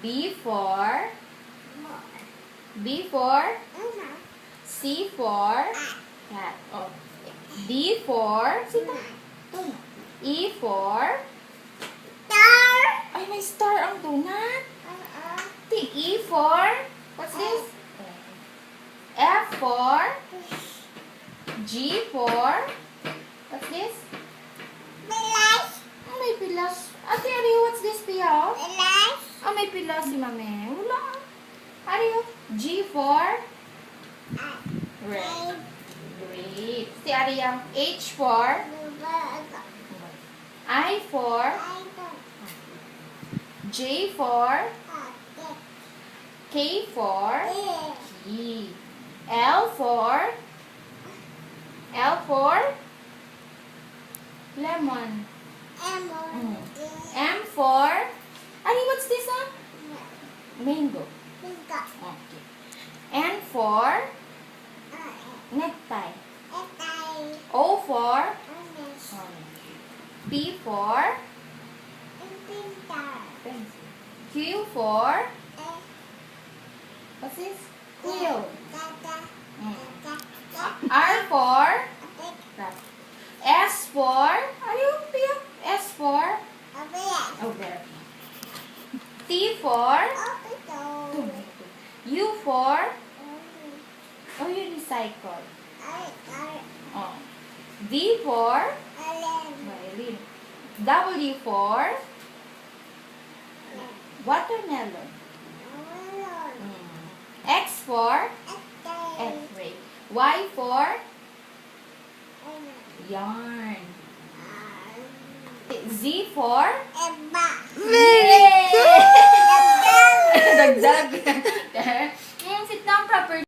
B for C for cat. Oh. D for E for ay, may star ang donut. E for what's this? F for G for what's this? Oh, may pilas. Ate Ario, what's this, Pia? Oh, may pilas si Mame. Wala. Ario, G for red. Great. Si Aria, H for I for J for K for key. L for lemon. M for Ani, what's this, huh? Mango. Okay. N for necktie. O for P for pencil. Q for what's this? Quill. R for rat. S for ano Pia? S for over. T for tomato. U for unicycle. Oh. V for violin. W for watermelon. X for X-ray. Y for yarn. Z for Eba. yay! Dagdag.